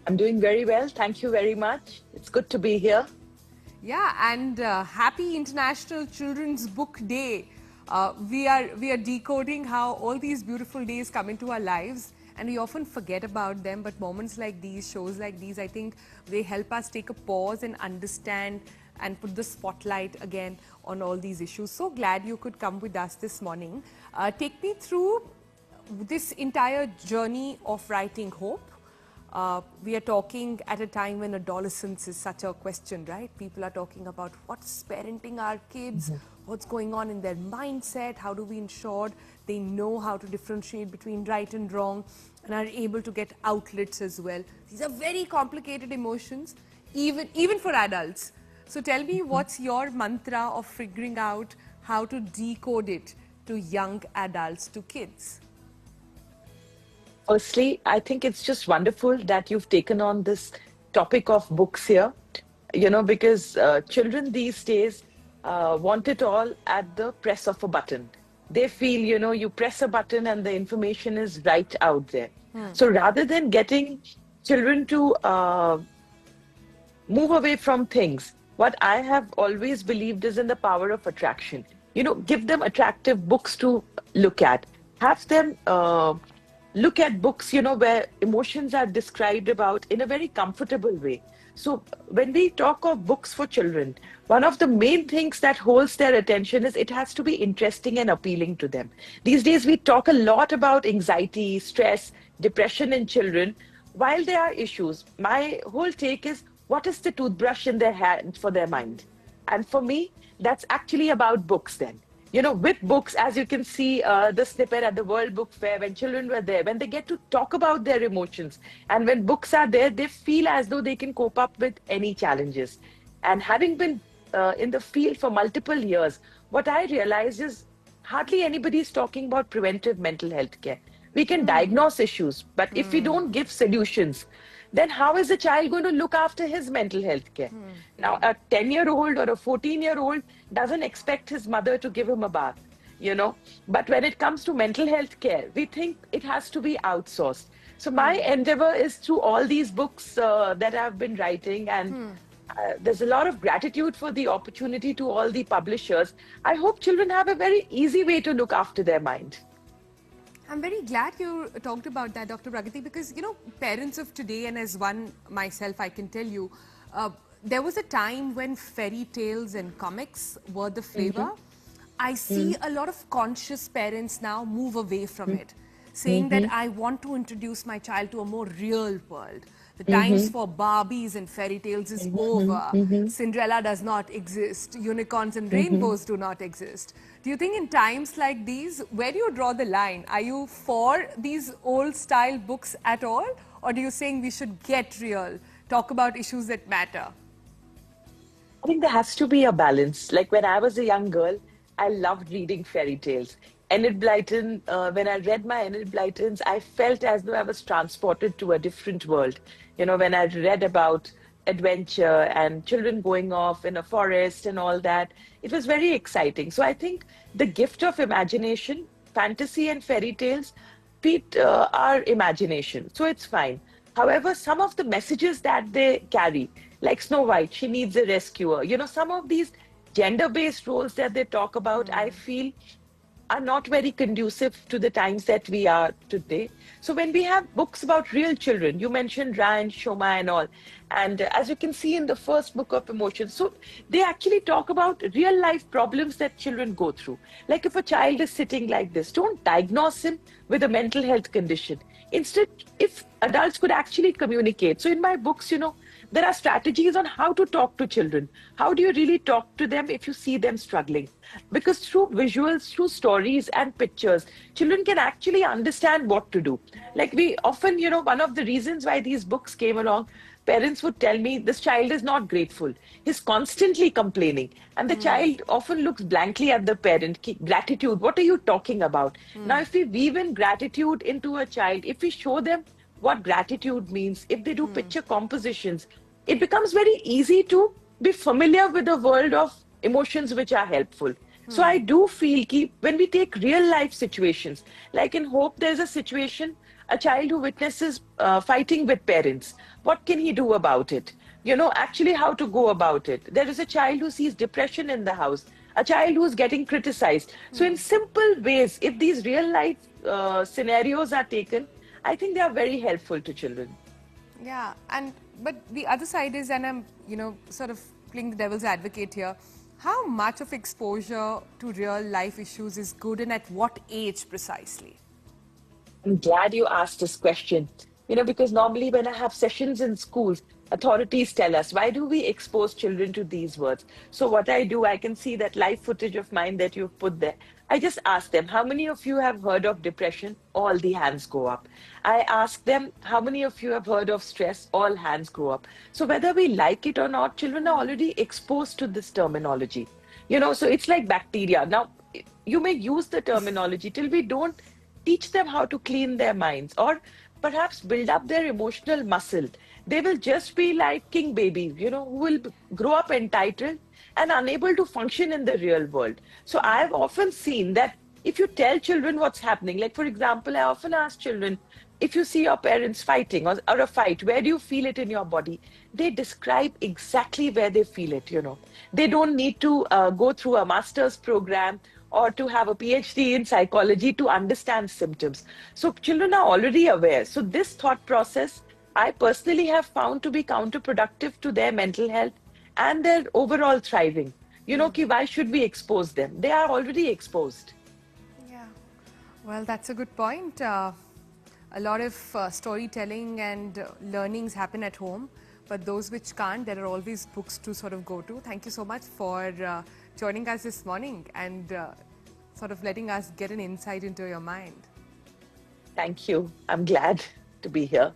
I'm doing very well. Thank you very much. It's good to be here. Yeah, and happy International Children's Book Day. We are decoding how all these beautiful days come into our lives, and we often forget about them. But moments like these, shows like these, I think they help us take a pause and understand and put the spotlight again on all these issues. So glad you could come with us this morning. Take me through this entire journey of writing hope. We are talking at a time when adolescence is such a question, right? People are talking about what's parenting our kids, what's going on in their mindset, how do we ensure they know how to differentiate between right and wrong and are able to get outlets as well. These are very complicated emotions, even for adults. So tell me, what's your mantra of figuring out how to decode it to young adults, to kids? Firstly, I think it's just wonderful that you've taken on this topic of books here, because children these days want it all at the press of a button. They feel, you press a button and the information is right out there. So rather than getting children to move away from things. What I have always believed is in the power of attraction. Give them attractive books to look at. Have them look at books, where emotions are described about in a very comfortable way. So when we talk of books for children, one of the main things that holds their attention is it has to be interesting and appealing to them. These days, we talk a lot about anxiety, stress, depression in children. While there are issues, my whole take is what is the toothbrush in their hand for their mind? And for me, that's actually about books then. With books, as you can see the snippet at the World Book Fair, when children were there, when they get to talk about their emotions, and when books are there, they feel as though they can cope up with any challenges. And having been in the field for multiple years, what I realized is hardly anybody is talking about preventive mental health care. We can diagnose issues, but if we don't give solutions, then how is a child going to look after his mental health care? Now, a 10-year-old or a 14-year-old doesn't expect his mother to give him a bath, you know. But when it comes to mental health care, we think it has to be outsourced. So my endeavor is through all these books that I've been writing, and there's a lot of gratitude for the opportunity to all the publishers. I hope children have a very easy way to look after their mind. I'm very glad you talked about that, Dr. Pragati, because, parents of today, and as one myself, I can tell you, there was a time when fairy tales and comics were the flavor. I see a lot of conscious parents now move away from it, saying that I want to introduce my child to a more real world. The times for Barbies and fairy tales is over. Cinderella does not exist. Unicorns and rainbows do not exist. Do you think in times like these, where do you draw the line? Are you for these old style books at all? Or do you think we should get real, talk about issues that matter? I think there has to be a balance. Like when I was a young girl, I loved reading fairy tales. Enid Blyton, when I read my Enid Blytons, I felt as though I was transported to a different world. When I read about adventure and children going off in a forest and all that, it was very exciting. So I think the gift of imagination, fantasy and fairy tales, feed our imagination. So it's fine. However, some of the messages that they carry, like Snow White, she needs a rescuer. Some of these gender-based roles that they talk about, I feel are not very conducive to the times that we are today. So when we have books about real children, you mentioned Ryan, Shoma and all, and as you can see in the first book of Emotions, so they actually talk about real life problems that children go through. Like if a child is sitting like this, don't diagnose him with a mental health condition. Instead, if adults could actually communicate. So in my books, there are strategies on how to talk to children. How do you really talk to them if you see them struggling? Because through visuals, through stories and pictures, children can actually understand what to do. Like we often, one of the reasons why these books came along, parents would tell me this child is not grateful. He's constantly complaining. And the child often looks blankly at the parent. Gratitude, what are you talking about? Now, if we weave in gratitude into a child, if we show them what gratitude means, if they do picture compositions, it becomes very easy to be familiar with the world of emotions which are helpful. So I do feel when we take real life situations, like in Hope, there's a situation A child who witnesses fighting with parents, what can he do about it? Actually, how to go about it. There is a child who sees depression in the house, a child who's getting criticized. So, in simple ways, if these real life scenarios are taken, I think they are very helpful to children. Yeah, and but the other side is, and I'm sort of playing the devil's advocate here. How much of exposure to real life issues is good, and at what age precisely? I'm glad you asked this question. Because normally when I have sessions in schools, authorities tell us, why do we expose children to these words? So, what I do, I can see that live footage of mine that you've put there. I just ask them, how many of you have heard of depression? All the hands go up. I ask them, how many of you have heard of stress? All hands go up. So, whether we like it or not, children are already exposed to this terminology. So it's like bacteria. Now, you may use the terminology till we don't teach them how to clean their minds or perhaps build up their emotional muscle. They will just be like king babies, who will grow up entitled and unable to function in the real world. So I've often seen that if you tell children what's happening, like for example, I often ask children, if you see your parents fighting or a fight, where do you feel it in your body? They describe exactly where they feel it. They don't need to go through a master's program or to have a PhD in psychology to understand symptoms. So children are already aware. So this thought process, I personally have found to be counterproductive to their mental health and their overall thriving. Why should we expose them? They are already exposed. Yeah. Well, that's a good point. A lot of storytelling and learnings happen at home, but those which can't, there are always books to sort of go to. Thank you so much for joining us this morning and sort of letting us get an insight into your mind. Thank you. I'm glad to be here.